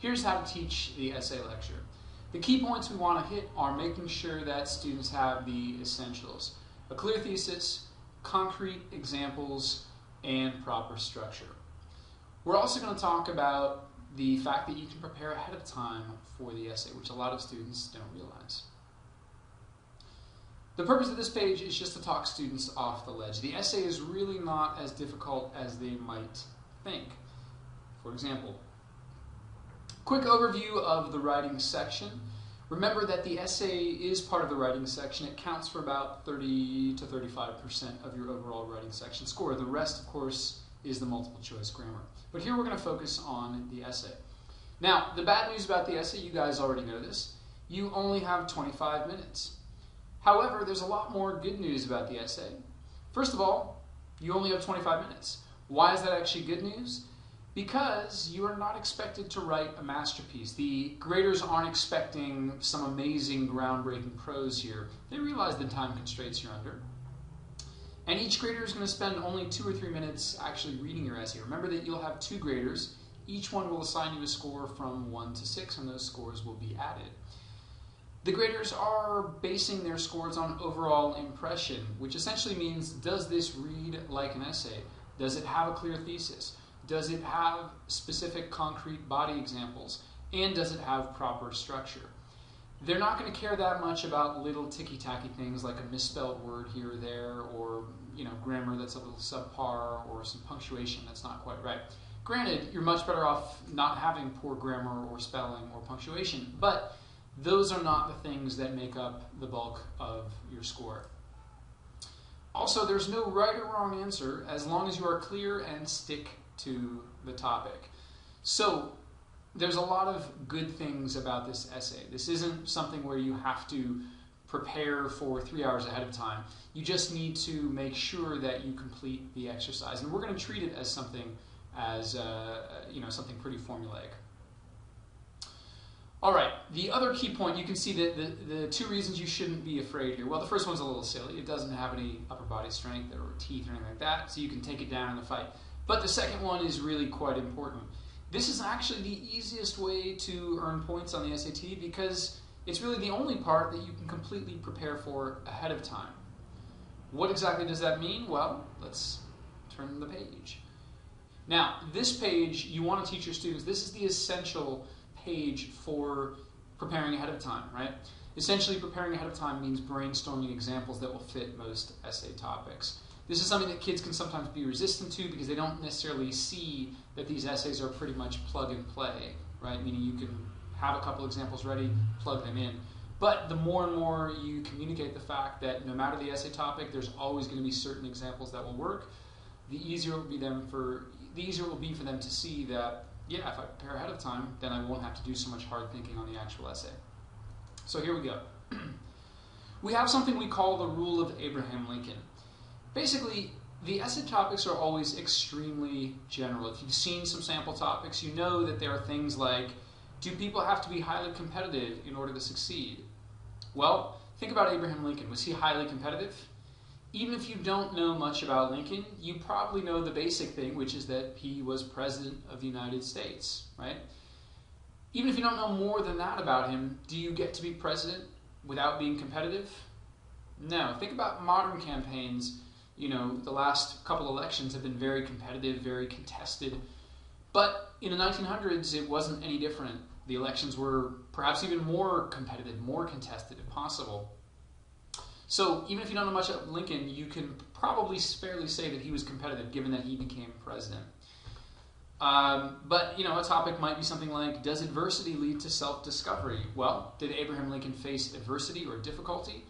Here's how to teach the essay lecture. The key points we want to hit are making sure that students have the essentials: a clear thesis, concrete examples, and proper structure. We're also going to talk about the fact that you can prepare ahead of time for the essay, which a lot of students don't realize. The purpose of this page is just to talk students off the ledge. The essay is really not as difficult as they might think. For example, quick overview of the writing section. Remember that the essay is part of the writing section. It counts for about 30 to 35% of your overall writing section score. The rest, of course, is the multiple choice grammar. But here we're going to focus on the essay. Now, the bad news about the essay, you guys already know this, you only have 25 minutes. However, there's a lot more good news about the essay. First of all, you only have 25 minutes. Why is that actually good news? Because you are not expected to write a masterpiece. The graders aren't expecting some amazing, groundbreaking prose here. They realize the time constraints you're under. And each grader is going to spend only 2 or 3 minutes actually reading your essay. Remember that you'll have 2 graders. Each one will assign you a score from 1 to 6, and those scores will be added. The graders are basing their scores on overall impression, which essentially means, does this read like an essay? Does it have a clear thesis? Does it have specific concrete body examples? And does it have proper structure? They're not going to care that much about little ticky-tacky things like a misspelled word here or there, or grammar that's a little subpar, or some punctuation that's not quite right. Granted, you're much better off not having poor grammar or spelling or punctuation, but those are not the things that make up the bulk of your score. Also, there's no right or wrong answer as long as you are clear and stick to the topic. So there's a lot of good things about this essay. This isn't something where you have to prepare for 3 hours ahead of time. You just need to make sure that you complete the exercise. And we're going to treat it as something something pretty formulaic. All right, the other key point, you can see that the 2 reasons you shouldn't be afraid here. Well, the first one's a little silly. It doesn't have any upper body strength or teeth or anything like that, so you can take it down in the fight. But the second one is really quite important. This is actually the easiest way to earn points on the SAT because it's really the only part that you can completely prepare for ahead of time. What exactly does that mean? Well, let's turn the page. Now, this page, you want to teach your students, this is the essential page for preparing ahead of time, right? Essentially, preparing ahead of time means brainstorming examples that will fit most essay topics. This is something that kids can sometimes be resistant to because they don't necessarily see that these essays are pretty much plug and play, right? Meaning you can have a couple examples ready, plug them in. But the more and more you communicate the fact that no matter the essay topic, there's always going to be certain examples that will work, the easier it will be for them to see that, yeah, if I prepare ahead of time, then I won't have to do so much hard thinking on the actual essay. So here we go. We have something we call the rule of Abraham Lincoln. Basically, the essay topics are always extremely general. If you've seen some sample topics, you know that there are things like, do people have to be highly competitive in order to succeed? Well, think about Abraham Lincoln. Was he highly competitive? Even if you don't know much about Lincoln, you probably know the basic thing, which is that he was President of the United States, right? Even if you don't know more than that about him, do you get to be president without being competitive? No. Think about modern campaigns. The last couple elections have been very competitive, very contested. But in the 1900s, it wasn't any different. The elections were perhaps even more competitive, more contested if possible. So even if you don't know much about Lincoln, you can probably fairly say that he was competitive, given that he became president. But a topic might be something like, does adversity lead to self-discovery? Well, did Abraham Lincoln face adversity or difficulty?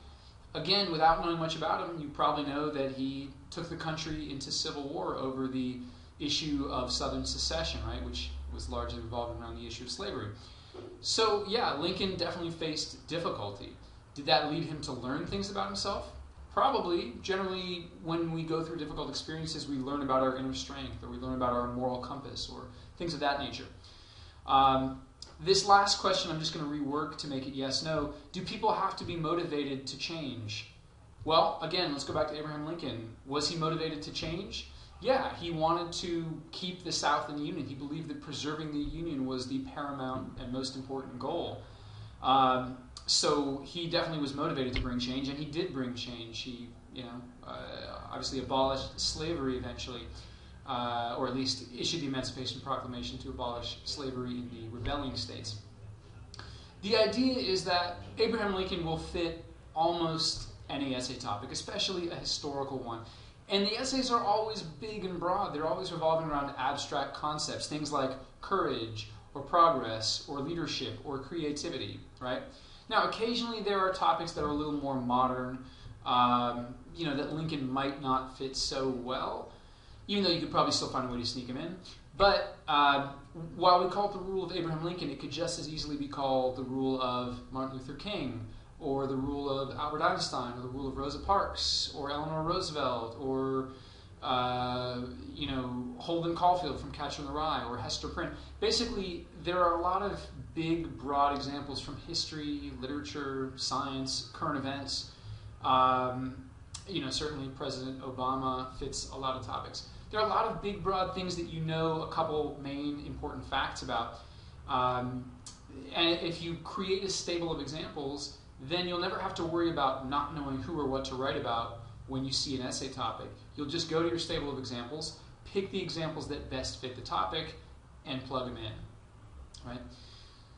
Again, without knowing much about him, you probably know that he took the country into civil war over the issue of Southern secession, right, which was largely revolving around the issue of slavery. So, yeah, Lincoln definitely faced difficulty. Did that lead him to learn things about himself? Probably. Generally, when we go through difficult experiences, we learn about our inner strength, or we learn about our moral compass, or things of that nature. This last question I'm just going to rework to make it yes-no. Do people have to be motivated to change? Well, again, let's go back to Abraham Lincoln. Was he motivated to change? Yeah, he wanted to keep the South in the Union. He believed that preserving the Union was the paramount and most important goal. So he definitely was motivated to bring change, and he did bring change. He, obviously abolished slavery eventually, or at least issued the Emancipation Proclamation to abolish slavery in the rebelling states. The idea is that Abraham Lincoln will fit almost any essay topic, especially a historical one. And the essays are always big and broad. They're always revolving around abstract concepts, things like courage, or progress, or leadership, or creativity, right? Now, occasionally there are topics that are a little more modern, that Lincoln might not fit so well, even though you could probably still find a way to sneak him in. But while we call it the rule of Abraham Lincoln, it could just as easily be called the rule of Martin Luther King, or the rule of Albert Einstein, or the rule of Rosa Parks, or Eleanor Roosevelt, or Holden Caulfield from Catcher in the Rye, or Hester Prynne. Basically, there are a lot of big, broad examples from history, literature, science, current events. Certainly President Obama fits a lot of topics. There are a lot of big, broad things that you know a couple main important facts about. And if you create a stable of examples, then you'll never have to worry about not knowing who or what to write about when you see an essay topic. You'll just go to your stable of examples, pick the examples that best fit the topic, and plug them in, right?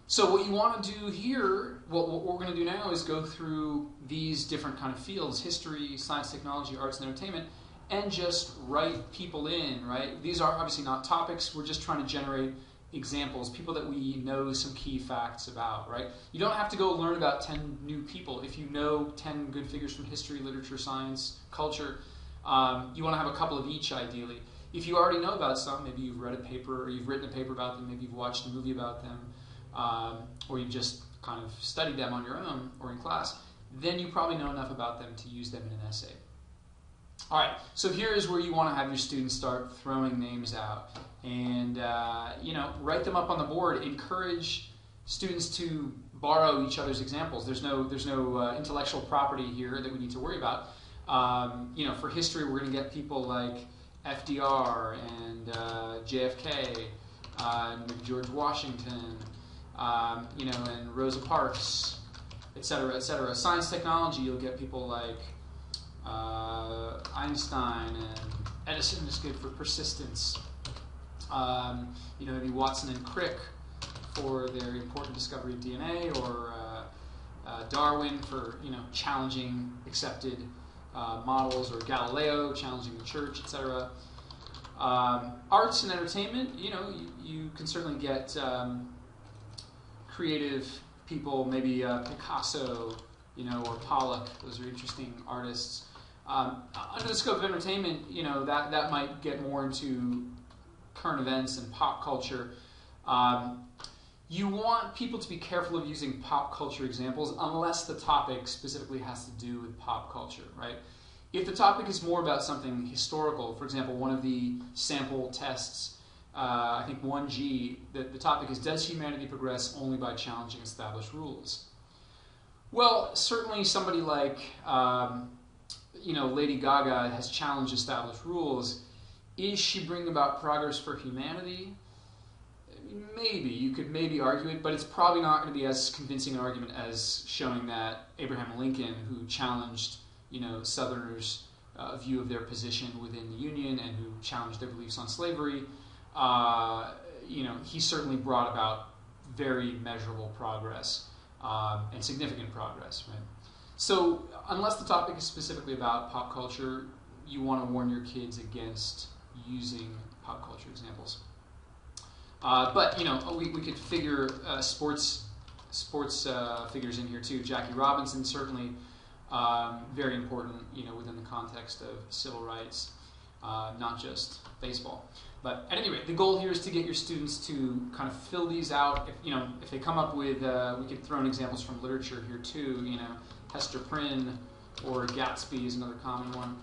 So what you want to do here, what we're going to do now is go through these different kind of fields, history, science, technology, arts, and entertainment, and just write people in, right? These are obviously not topics. We're just trying to generate examples, people that we know some key facts about, right? You don't have to go learn about 10 new people. If you know 10 good figures from history, literature, science, culture, you want to have a couple of each, ideally. If you already know about some, maybe you've read a paper, or you've written a paper about them, maybe you've watched a movie about them, or you've just kind of studied them on your own or in class, then you probably know enough about them to use them in an essay. All right, so here is where you want to have your students start throwing names out. And, write them up on the board. Encourage students to borrow each other's examples. There's no intellectual property here that we need to worry about. For history, we're going to get people like FDR and JFK, and George Washington, and Rosa Parks, et cetera, et cetera. Science, technology, you'll get people like Einstein, and Edison is good for persistence. Maybe Watson and Crick for their important discovery of DNA, or Darwin for challenging accepted models, or Galileo challenging the church, etc. Arts and entertainment, you can certainly get creative people, maybe Picasso, or Pollock. Those are interesting artists. Under the scope of entertainment, that might get more into current events and pop culture. You want people to be careful of using pop culture examples unless the topic specifically has to do with pop culture, right? If the topic is more about something historical, for example, one of the sample tests, I think 1G, the topic is, does humanity progress only by challenging established rules? Well, certainly somebody like, Lady Gaga has challenged established rules. Is she bringing about progress for humanity? Maybe. You could maybe argue it, but it's probably not going to be as convincing an argument as showing that Abraham Lincoln, who challenged, Southerners' view of their position within the Union and who challenged their beliefs on slavery, he certainly brought about very measurable progress and significant progress, right? So unless the topic is specifically about pop culture, you want to warn your kids against using pop culture examples. But we could figure sports figures in here too. Jackie Robinson, certainly very important, within the context of civil rights, not just baseball. But at any rate, the goal here is to get your students to kind of fill these out. If they come up with, we could throw in examples from literature here too. Hester Prynne or Gatsby is another common one.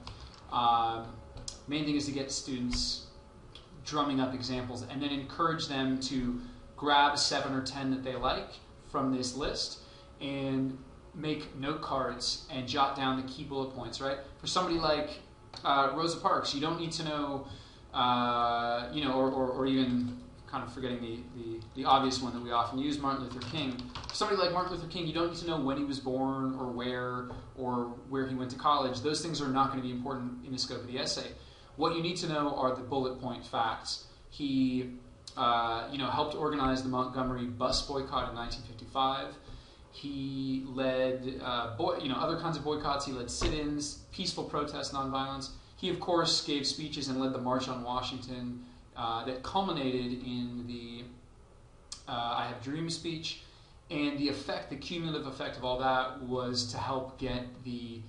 Main thing is to get students drumming up examples and then encourage them to grab 7 or 10 that they like from this list and make note cards and jot down the key bullet points, right? For somebody like Rosa Parks, you don't need to know or even kind of forgetting the obvious one that we often use, Martin Luther King. For somebody like Martin Luther King, you don't need to know when he was born or where he went to college. Those things are not going to be important in the scope of the essay. What you need to know are the bullet point facts. He helped organize the Montgomery bus boycott in 1955. He led other kinds of boycotts. He led sit-ins, peaceful protest, nonviolence. He, of course, gave speeches and led the March on Washington that culminated in the I Have Dreams speech. And the cumulative effect of all that was to help get the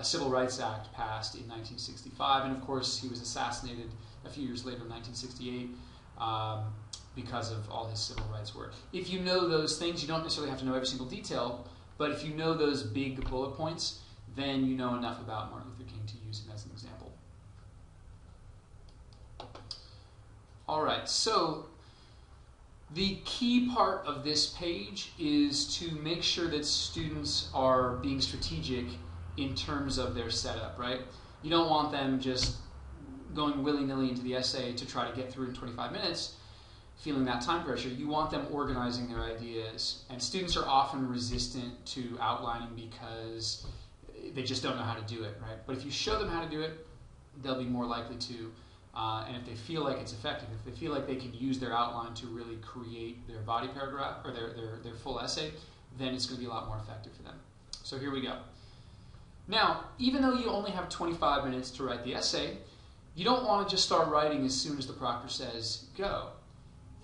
Civil Rights Act passed in 1965. And, of course, he was assassinated a few years later in 1968 because of all his civil rights work. If you know those things, you don't necessarily have to know every single detail, but if you know those big bullet points, then you know enough about Martin Luther King to use him as an example. All right, so the key part of this page is to make sure that students are being strategic in terms of their setup, right? You don't want them just going willy-nilly into the essay to try to get through in 25 minutes, feeling that time pressure. You want them organizing their ideas. And students are often resistant to outlining because they just don't know how to do it, right? But if you show them how to do it, they'll be more likely to. And if they feel like it's effective, if they feel like they can use their outline to really create their body paragraph or their full essay, then it's going to be a lot more effective for them. So here we go. Now, even though you only have 25 minutes to write the essay, you don't want to just start writing as soon as the proctor says go.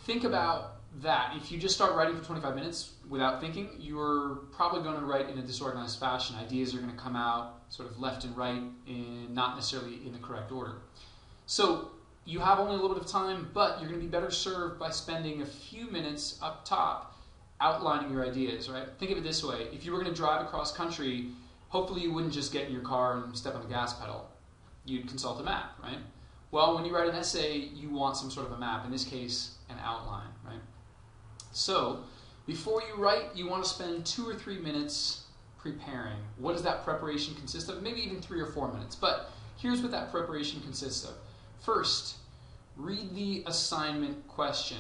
Think about that. If you just start writing for 25 minutes without thinking, you're probably going to write in a disorganized fashion. Ideas are going to come out sort of left and right and not necessarily in the correct order. So you have only a little bit of time, but you're going to be better served by spending a few minutes up top outlining your ideas, right? Think of it this way. If you were going to drive across country, hopefully you wouldn't just get in your car and step on the gas pedal. You'd consult a map, right? Well, when you write an essay, you want some sort of a map. In this case, an outline, right? So before you write, you want to spend 2 or 3 minutes preparing. What does that preparation consist of? Maybe even 3 or 4 minutes. But here's what that preparation consists of. First, read the assignment question.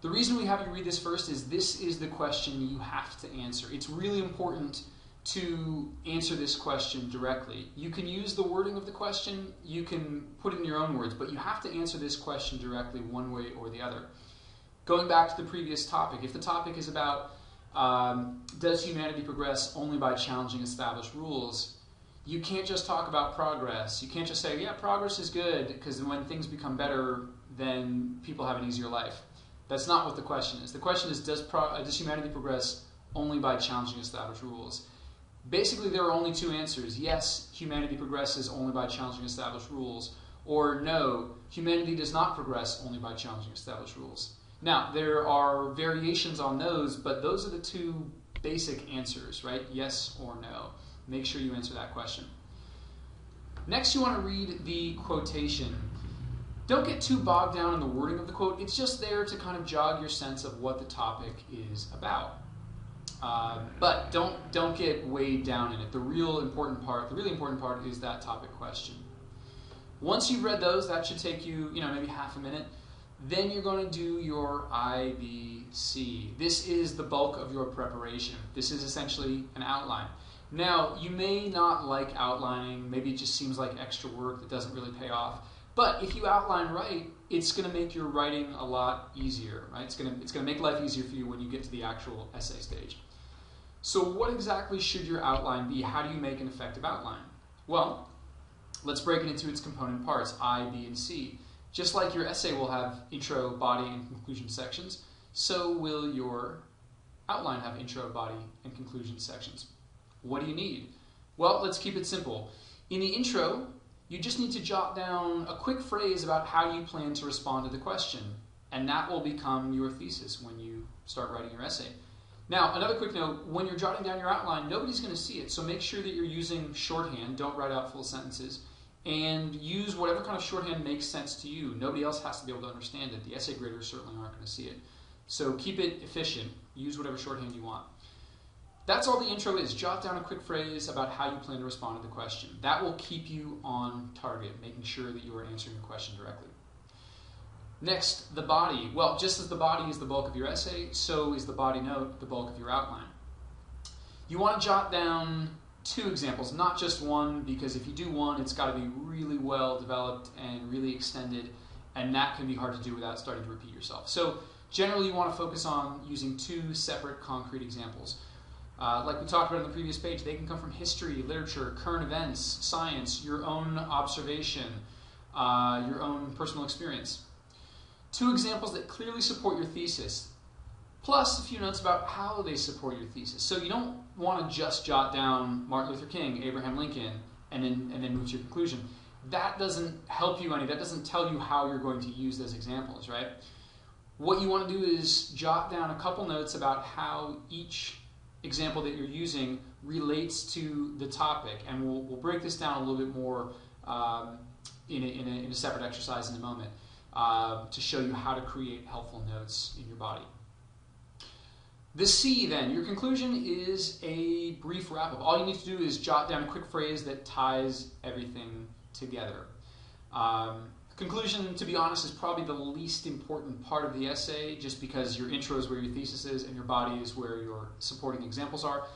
The reason we have you read this first is this is the question you have to answer. It's really important to answer this question directly. You can use the wording of the question, you can put it in your own words, but you have to answer this question directly one way or the other. Going back to the previous topic, if the topic is about does humanity progress only by challenging established rules, you can't just talk about progress. You can't just say, yeah, progress is good, because when things become better, then people have an easier life. That's not what the question is. The question is, does humanity progress only by challenging established rules? Basically, there are only 2 answers. Yes, humanity progresses only by challenging established rules. Or no, humanity does not progress only by challenging established rules. Now, there are variations on those, but those are the 2 basic answers, right? Yes or no. Make sure you answer that question. Next, you want to read the quotation. Don't get too bogged down in the wording of the quote. It's just there to kind of jog your sense of what the topic is about. But don't get weighed down in it. The really important part is that topic question. Once you've read those, that should take you, maybe half a minute. Then you're going to do your IBC. This is the bulk of your preparation. This is essentially an outline. Now, you may not like outlining. Maybe it just seems like extra work that doesn't really pay off. But if you outline right, it's going to make your writing a lot easier, right? It's going to make life easier for you when you get to the actual essay stage. So what exactly should your outline be? How do you make an effective outline? Well, let's break it into its component parts, I, B, and C. Just like your essay will have intro, body, and conclusion sections, so will your outline have intro, body, and conclusion sections. What do you need? Well, let's keep it simple. In the intro, you just need to jot down a quick phrase about how you plan to respond to the question, and that will become your thesis when you start writing your essay. Now, another quick note, when you're jotting down your outline, nobody's going to see it, so make sure that you're using shorthand. Don't write out full sentences, and use whatever kind of shorthand makes sense to you. Nobody else has to be able to understand it. The essay graders certainly aren't going to see it. So keep it efficient. Use whatever shorthand you want. That's all the intro is. Jot down a quick phrase about how you plan to respond to the question. That will keep you on target, making sure that you are answering the question directly. Next, the body. Well, just as the body is the bulk of your essay, so is the body note the bulk of your outline. You want to jot down 2 examples, not just one, because if you do one, it's got to be really well developed and really extended, and that can be hard to do without starting to repeat yourself. So generally you want to focus on using 2 separate concrete examples. Like we talked about on the previous page, they can come from history, literature, current events, science, your own observation, your own personal experience. 2 examples that clearly support your thesis, plus a few notes about how they support your thesis. So you don't want to just jot down Martin Luther King, Abraham Lincoln, and then move to your conclusion. That doesn't help you any. That doesn't tell you how you're going to use those examples, right? What you want to do is jot down a couple notes about how each example that you're using relates to the topic, and we'll break this down a little bit more in a separate exercise in a moment to show you how to create helpful notes in your body. The C then, your conclusion is a brief wrap-up. All you need to do is jot down a quick phrase that ties everything together. Conclusion, to be honest, is probably the least important part of the essay, just because your intro is where your thesis is and your body is where your supporting examples are.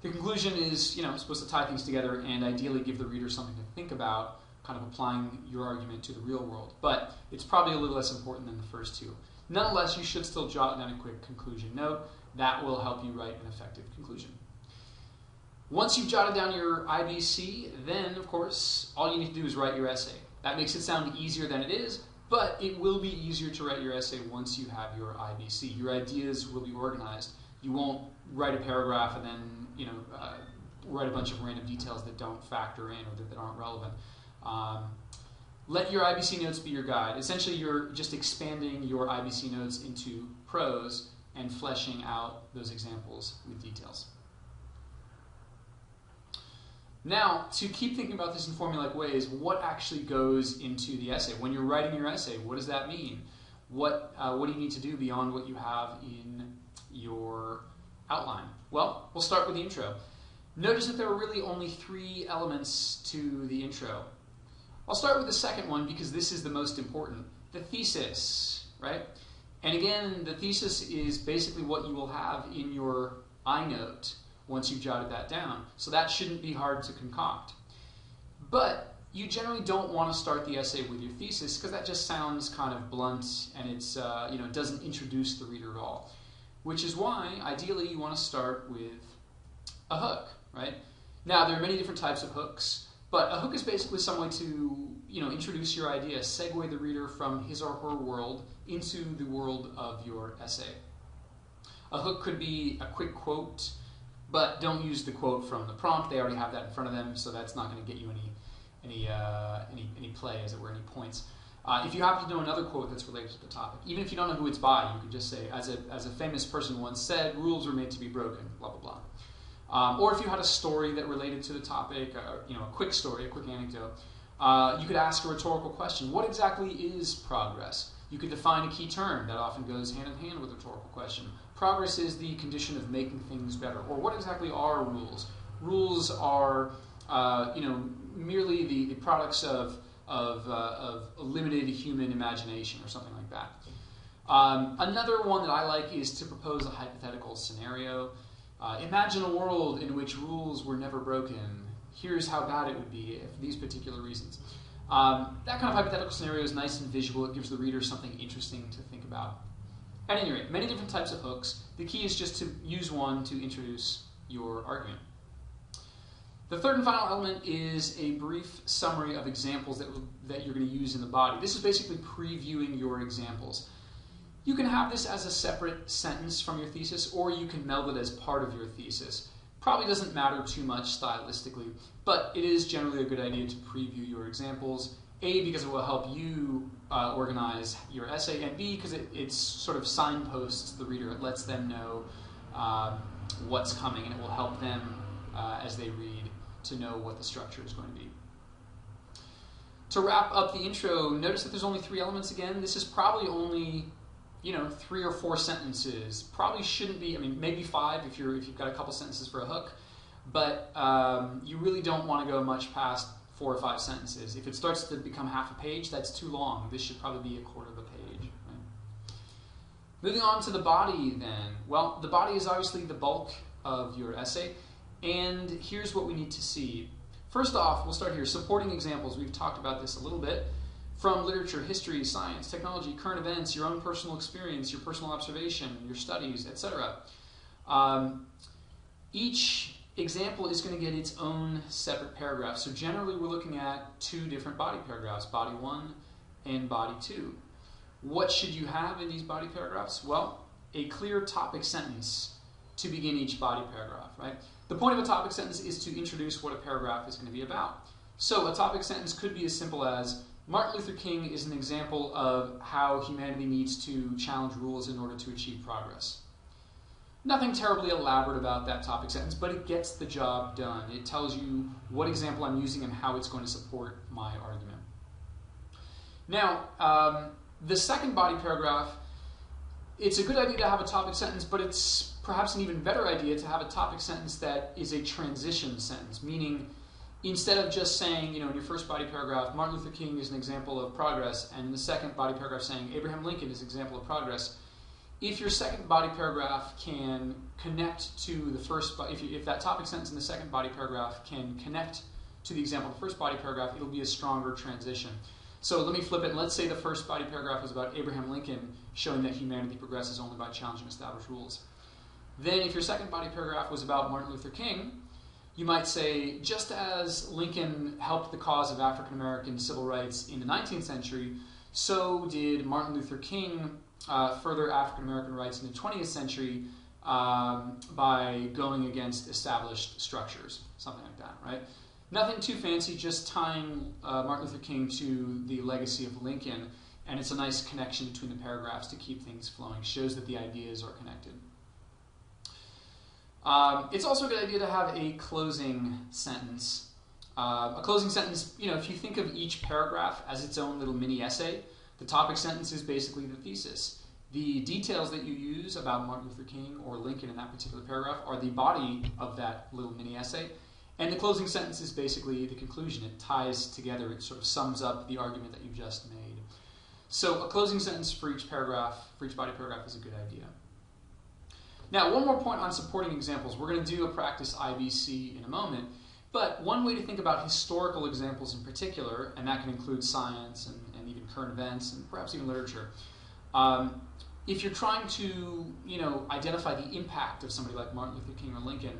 The conclusion is, supposed to tie things together and ideally give the reader something to think about, kind of applying your argument to the real world. But it's probably a little less important than the first 2. Nonetheless, you should still jot down a quick conclusion note. That will help you write an effective conclusion. Once you've jotted down your IBC, then, of course, all you need to do is write your essay. That makes it sound easier than it is, but it will be easier to write your essay once you have your IBC. Your ideas will be organized. You won't write a paragraph and then write a bunch of random details that don't factor in or that aren't relevant. Let your IBC notes be your guide. Essentially, you're just expanding your IBC notes into prose and fleshing out those examples with details. Now, to keep thinking about this in formulaic ways, what actually goes into the essay? When you're writing your essay, what does that mean? What do you need to do beyond what you have in your outline? Well, we'll start with the intro. Notice that there are really only 3 elements to the intro. I'll start with the second one because this is the most important. The thesis, right? And again, the thesis is basically what you will have in your iNote once you've jotted that down. So that shouldn't be hard to concoct. But you generally don't want to start the essay with your thesis because that just sounds kind of blunt and it's it doesn't introduce the reader at all. Which is why, ideally, you want to start with a hook, right? Now, there are many different types of hooks, but a hook is basically some way to introduce your idea, segue the reader from his or her world into the world of your essay. A hook could be a quick quote, but don't use the quote from the prompt. They already have that in front of them, so that's not going to get you any play, as it were, any points. If you happen to know another quote that's related to the topic, even if you don't know who it's by, you can just say, as a famous person once said, rules were made to be broken, blah, blah, blah. Or if you had a story that related to the topic, a quick story, a quick anecdote, you could ask a rhetorical question. What exactly is progress? You could define a key term that often goes hand in hand with a rhetorical question. Progress is the condition of making things better. Or what exactly are rules? Rules are, merely the products of limited human imagination or something like that. Another one that I like is to propose a hypothetical scenario. Imagine a world in which rules were never broken. Here's how bad it would be for these particular reasons. That kind of hypothetical scenario is nice and visual. It gives the reader something interesting to think about. At any rate, many different types of hooks. The key is just to use one to introduce your argument. The third and final element is a brief summary of examples that you're going to use in the body. This is basically previewing your examples. You can have this as a separate sentence from your thesis, or you can meld it as part of your thesis. Probably doesn't matter too much stylistically, but it is generally a good idea to preview your examples. A, because it will help you organize your essay, and B, because it sort of signposts the reader. It lets them know what's coming, and it will help them as they read to know what the structure is going to be. To wrap up the intro, notice that there's only 3 elements again. This is probably only 3 or 4 sentences. Probably shouldn't be, maybe 5 if you've got a couple sentences for a hook, but you really don't want to go much past 4 or 5 sentences. If it starts to become half a page, that's too long. This should probably be a quarter of a page. Right? Moving on to the body then. Well, the body is obviously the bulk of your essay, and here's what we need to see. First off, we'll start here. Supporting examples. We've talked about this a little bit. From literature, history, science, technology, current events, your own personal experience, your personal observation, your studies, etc. Each example is going to get its own separate paragraph. So generally we're looking at 2 different body paragraphs, body 1 and body 2. What should you have in these body paragraphs? Well, a clear topic sentence to begin each body paragraph, right? The point of a topic sentence is to introduce what a paragraph is going to be about. So a topic sentence could be as simple as, Martin Luther King is an example of how humanity needs to challenge rules in order to achieve progress. Nothing terribly elaborate about that topic sentence, but it gets the job done. It tells you what example I'm using and how it's going to support my argument. Now, the second body paragraph, it's a good idea to have a topic sentence, but it's perhaps an even better idea to have a topic sentence that is a transition sentence, meaning instead of just saying, in your first body paragraph, Martin Luther King is an example of progress, and in the second body paragraph saying, Abraham Lincoln is an example of progress, if your second body paragraph can connect to the first, if that topic sentence in the second body paragraph can connect to the example of the first body paragraph, it'll be a stronger transition. So let me flip it, and let's say the first body paragraph was about Abraham Lincoln, showing that humanity progresses only by challenging established rules. Then if your second body paragraph was about Martin Luther King, you might say, just as Lincoln helped the cause of African American civil rights in the 19th century, so did Martin Luther King further African American rights in the 20th century by going against established structures, something like that, right? Nothing too fancy, just tying Martin Luther King to the legacy of Lincoln, and it's a nice connection between the paragraphs to keep things flowing. Shows that the ideas are connected. It's also a good idea to have a closing sentence. A closing sentence, if you think of each paragraph as its own little mini essay, the topic sentence is basically the thesis. The details that you use about Martin Luther King or Lincoln in that particular paragraph are the body of that little mini essay. And the closing sentence is basically the conclusion. It ties together, it sort of sums up the argument that you've just made. So a closing sentence for each paragraph, for each body paragraph, is a good idea. Now, one more point on supporting examples. We're going to do a practice IBC in a moment, but one way to think about historical examples in particular, and that can include science and even current events and perhaps even literature, if you're trying to identify the impact of somebody like Martin Luther King or Lincoln,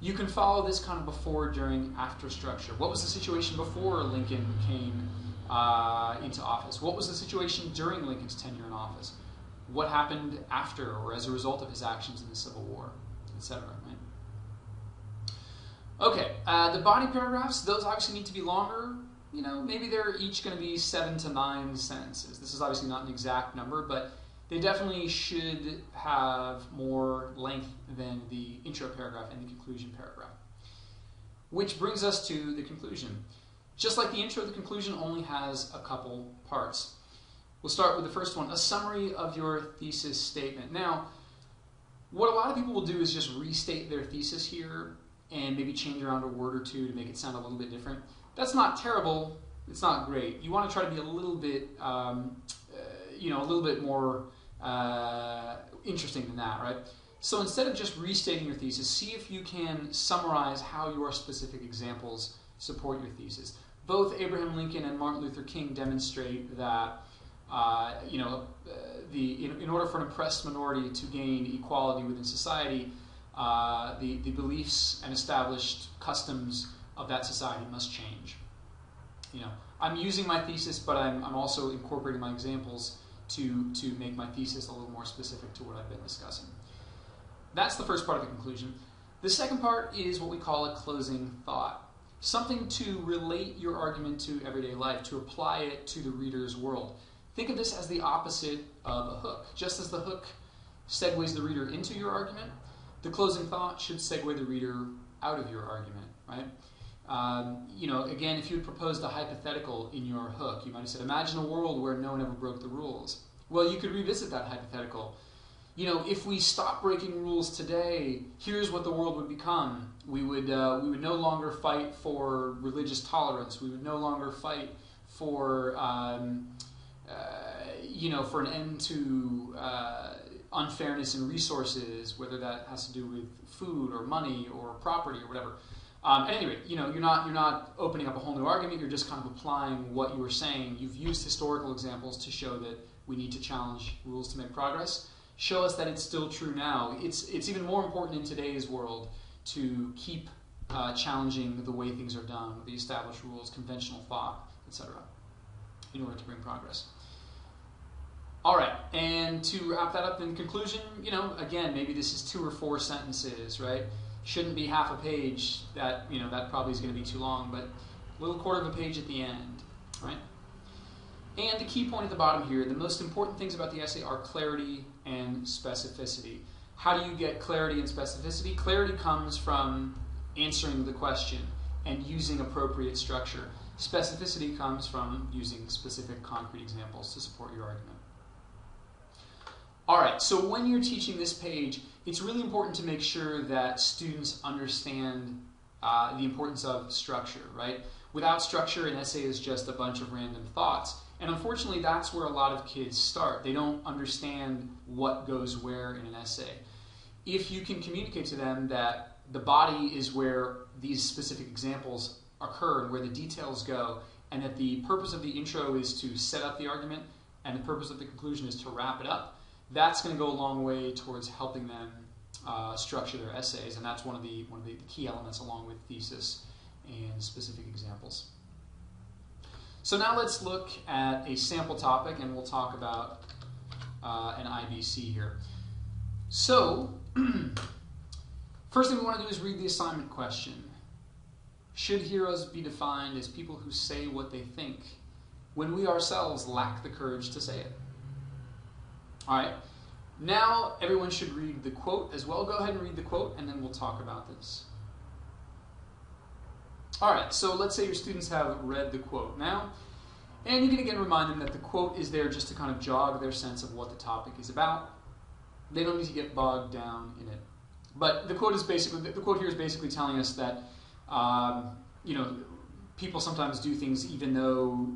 you can follow this kind of before, during, after structure. What was the situation before Lincoln came into office? What was the situation during Lincoln's tenure in office? What happened after or as a result of his actions in the Civil War, etc. Right? Okay, the body paragraphs, those obviously need to be longer. Maybe they're each going to be 7 to 9 sentences. This is obviously not an exact number, but they definitely should have more length than the intro paragraph and the conclusion paragraph. Which brings us to the conclusion. Just like the intro, the conclusion only has a couple parts. We'll start with the first one, a summary of your thesis statement. Now, what a lot of people will do is just restate their thesis here and maybe change around a word or two to make it sound a little bit different. That's not terrible. It's not great. You want to try to be a little bit, a little bit more interesting than that, right? So instead of just restating your thesis, see if you can summarize how your specific examples support your thesis. Both Abraham Lincoln and Martin Luther King demonstrate that in order for an oppressed minority to gain equality within society, the beliefs and established customs of that society must change. I'm using my thesis, but I'm also incorporating my examples to make my thesis a little more specific to what I've been discussing. That's the first part of the conclusion. The second part is what we call a closing thought. Something to relate your argument to everyday life, to apply it to the reader's world. Think of this as the opposite of a hook. Just as the hook segues the reader into your argument, the closing thought should segue the reader out of your argument, right? Again, if you had proposed a hypothetical in your hook, you might have said, imagine a world where no one ever broke the rules. Well, you could revisit that hypothetical. You know, if we stop breaking rules today, here's what the world would become. We would no longer fight for religious tolerance. We would no longer fight for for an end to unfairness in resources, whether that has to do with food or money or property or whatever. At any rate, you know, you're not opening up a whole new argument. You're just kind of applying what you were saying. You've used historical examples to show that we need to challenge rules to make progress. Show us that it's still true now. It's even more important in today's world to keep challenging the way things are done, the established rules, conventional thought, etc., in order to bring progress. All right, and to wrap that up in conclusion, you know, again, maybe this is 2 or 4 sentences, right? Shouldn't be half a page. That probably is going to be too long, but a little quarter of a page at the end, right? And the key point at the bottom here, the most important things about the essay are clarity and specificity. How do you get clarity and specificity? Clarity comes from answering the question and using appropriate structure. Specificity comes from using specific concrete examples to support your argument. All right, so when you're teaching this page, it's really important to make sure that students understand the importance of structure, right? Without structure, an essay is just a bunch of random thoughts. And unfortunately, that's where a lot of kids start. They don't understand what goes where in an essay. If you can communicate to them that the body is where these specific examples occur and where the details go, and that the purpose of the intro is to set up the argument and the purpose of the conclusion is to wrap it up, that's going to go a long way towards helping them structure their essays, and that's one of the key elements along with thesis and specific examples. So now let's look at a sample topic, and we'll talk about an IBC here. So, first thing we want to do is read the assignment question. Should heroes be defined as people who say what they think when we ourselves lack the courage to say it? All right. Now everyone should read the quote as well. Go ahead and read the quote, and then we'll talk about this. All right, so let's say your students have read the quote now, and you can again remind them that the quote is there just to kind of jog their sense of what the topic is about. They don't need to get bogged down in it. But the quote here is basically telling us that people sometimes do things even though,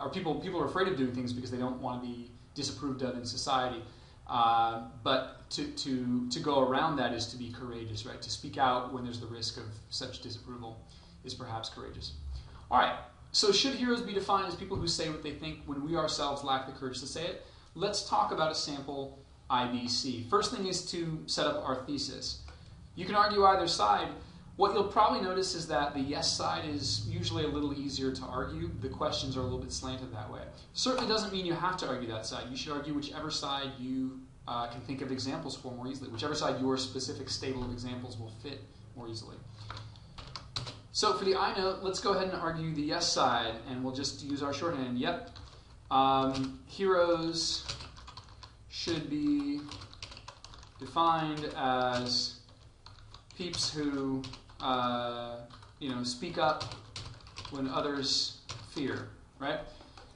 or people are afraid of doing things because they don't want to be disapproved of in society. But to go around that is to be courageous, right? To speak out when there's the risk of such disapproval is perhaps courageous. All right, so should heroes be defined as people who say what they think when we ourselves lack the courage to say it? Let's talk about a sample IBC. First thing is to set up our thesis. You can argue either side. What you'll probably notice is that the yes side is usually a little easier to argue. The questions are a little bit slanted that way. Certainly doesn't mean you have to argue that side. You should argue whichever side you can think of examples for more easily, whichever side your specific stable of examples will fit more easily. So for the I note, let's go ahead and argue the yes side, and we'll just use our shorthand. Yep. Heroes should be defined as peeps who speak up when others fear, right?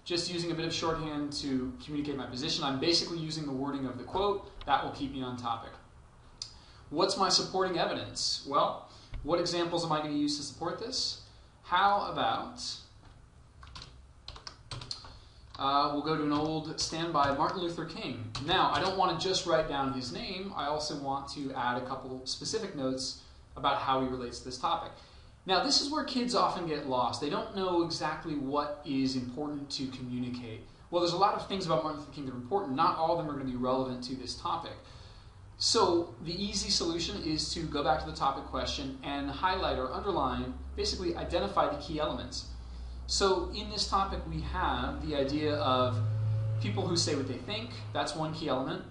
Just using a bit of shorthand to communicate my position. I'm basically using the wording of the quote. That will keep me on topic. What's my supporting evidence? Well, what examples am I going to use to support this? How about we'll go to an old standby, Martin Luther King. Now, I don't want to just write down his name. I also want to add a couple specific notes about how he relates to this topic. Now, this is where kids often get lost. They don't know exactly what is important to communicate. Well, there's a lot of things about Martin Luther King that are important. Not all of them are going to be relevant to this topic. So the easy solution is to go back to the topic question and highlight or underline, basically identify the key elements. So in this topic, we have the idea of people who say what they think. That's one key element.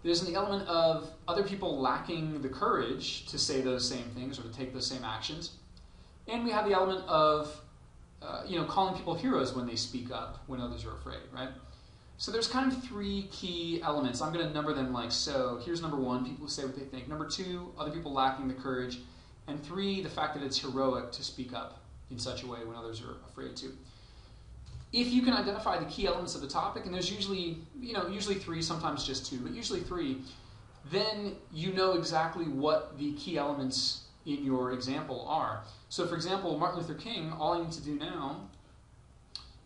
There's the element of other people lacking the courage to say those same things or to take those same actions. And we have the element of calling people heroes when they speak up, when others are afraid, right? So there's kind of 3 key elements. I'm going to number them like so. Here's number 1, people who say what they think. Number 2, other people lacking the courage. And 3, the fact that it's heroic to speak up in such a way when others are afraid to. if you can identify the key elements of the topic, and there's usually, usually 3, sometimes just 2, but usually 3, then you know exactly what the key elements in your example are. So for example, Martin Luther King, all I need to do now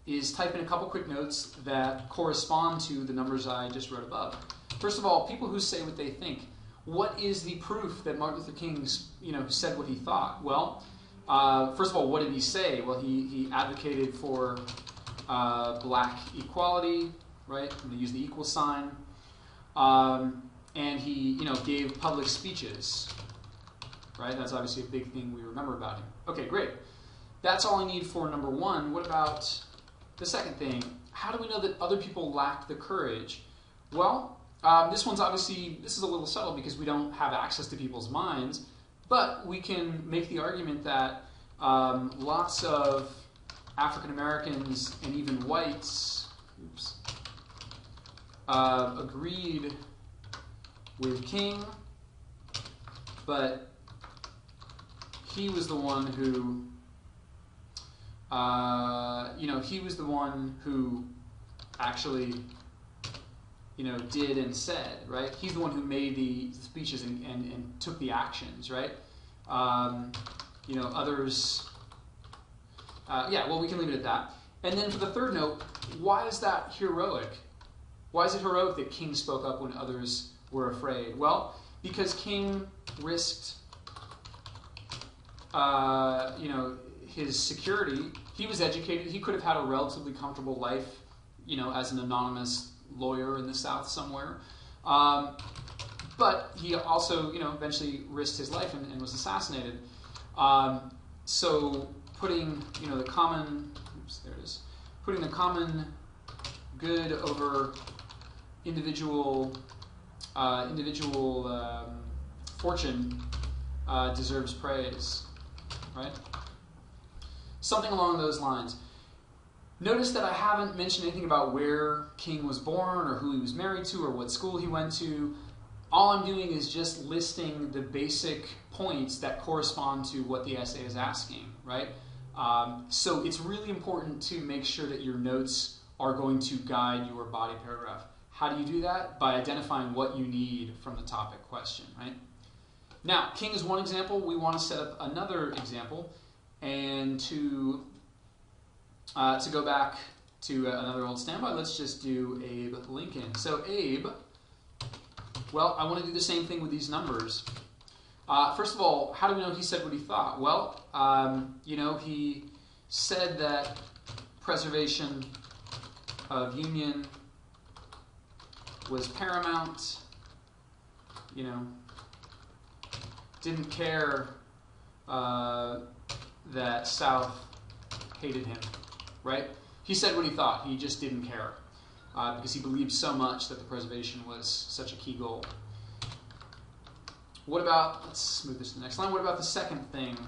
is type in a couple quick notes that correspond to the numbers I just wrote above. First of all, people who say what they think. What is the proof that Martin Luther King, said what he thought? Well, first of all, what did he say? Well, he advocated for black equality, right? I'm going to use the equal sign. And he, gave public speeches, right? That's obviously a big thing we remember about him. Okay, great. That's all I need for number 1. What about the second thing? How do we know that other people lack the courage? Well, this is a little subtle because we don't have access to people's minds, but we can make the argument that lots of African Americans and even whites agreed with King, but he was the one who, actually, did and said, right? He's the one who made the speeches and took the actions, right? Others, we can leave it at that. And then for the third note, why is that heroic? Why is it heroic that King spoke up when others were afraid? Well, because King risked, his security. He was educated. He could have had a relatively comfortable life, as an anonymous lawyer in the South somewhere. But he also, eventually risked his life and was assassinated. So putting, the common, putting the common good over individual fortune deserves praise, right? Something along those lines. Notice that I haven't mentioned anything about where King was born or who he was married to or what school he went to. All I'm doing is just listing the basic points that correspond to what the essay is asking, right? So it's really important to make sure that your notes are going to guide your body paragraph. How do you do that? By identifying what you need from the topic question, right? Now, King is one example. We want to set up another example. And to go back to another old standby, let's just do Abe Lincoln. So Abe, well, I want to do the same thing with these numbers. First of all, how do we know he said what he thought? Well, he said that preservation of union was paramount, didn't care that South hated him, right? He said what he thought. He just didn't care because he believed so much that the preservation was such a key goal. What about, let's move this to the next line, what about the second thing?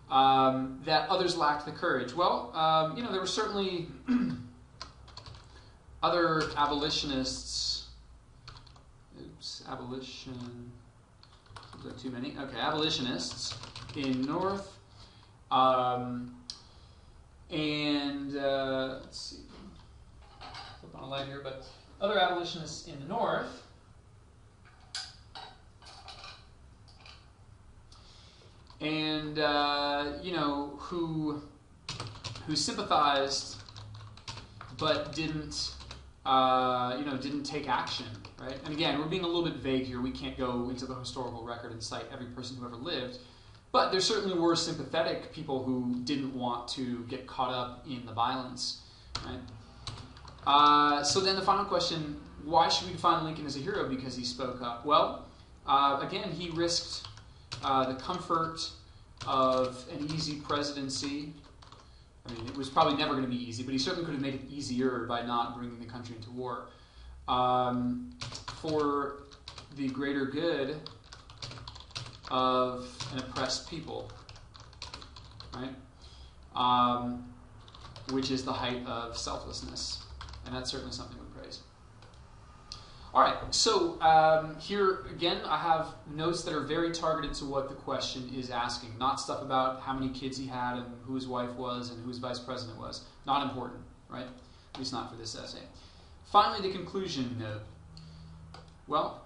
That others lacked the courage. Well, there were certainly other abolitionists. Abolition. Seems like too many. Okay, abolitionists in North. Let's see. Flip on a light here, but other abolitionists in the North. And who sympathized but didn't take action, right? And again, we're being a little bit vague here. We can't go into the historical record and cite every person who ever lived, but there certainly were sympathetic people who didn't want to get caught up in the violence, right? So then the final question: why should we define Lincoln as a hero? Because he spoke up. Well, again, he risked the comfort of an easy presidency. I mean, it was probably never going to be easy, but he certainly could have made it easier by not bringing the country into war. For the greater good of an oppressed people, right? Which is the height of selflessness. And that's certainly something we praise. All right, so here again, I have notes that are very targeted to what the question is asking, not stuff about how many kids he had and who his wife was and who his vice president was. Not important, right? At least not for this essay. Finally, the conclusion note. Well,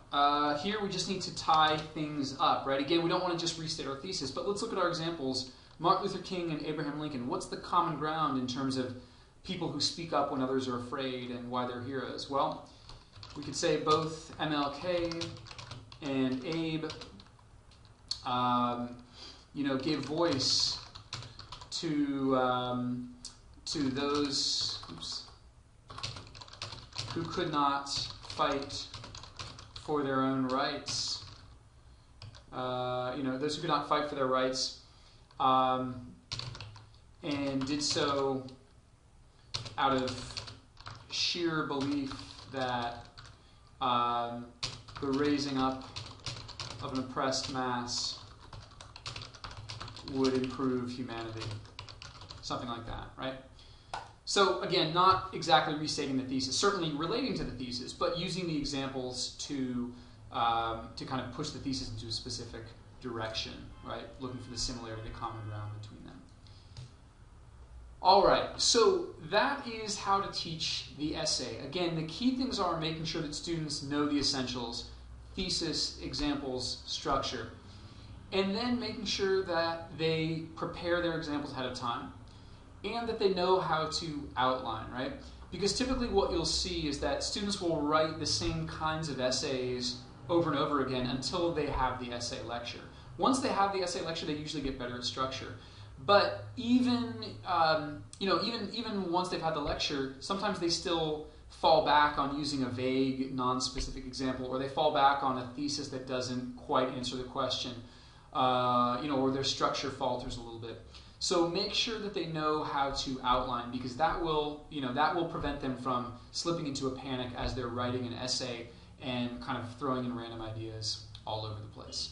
here we just need to tie things up, right? Again, we don't want to just restate our thesis, but let's look at our examples. Martin Luther King and Abraham Lincoln. What's the common ground in terms of people who speak up when others are afraid and why they're heroes? Well, we could say both MLK and Abe, gave voice to those who could not fight for their own rights. Those who could not fight for their rights, and did so out of sheer belief that the raising up of an oppressed mass would improve humanity. Something like that, right? So again, not exactly restating the thesis, certainly relating to the thesis, but using the examples to kind of push the thesis into a specific direction, right? Looking for the similarity, the common ground between them. All right, so that is how to teach the essay. Again, the key things are making sure that students know the essentials, thesis, examples, structure, and then making sure that they prepare their examples ahead of time and that they know how to outline, right? Because typically what you'll see is that students will write the same kinds of essays over and over again until they have the essay lecture. Once they have the essay lecture, they usually get better at structure. But even once they've had the lecture, sometimes they still fall back on using a vague, non-specific example, or they fall back on a thesis that doesn't quite answer the question, or their structure falters a little bit. So make sure that they know how to outline, because that will prevent them from slipping into a panic as they're writing an essay and kind of throwing in random ideas all over the place.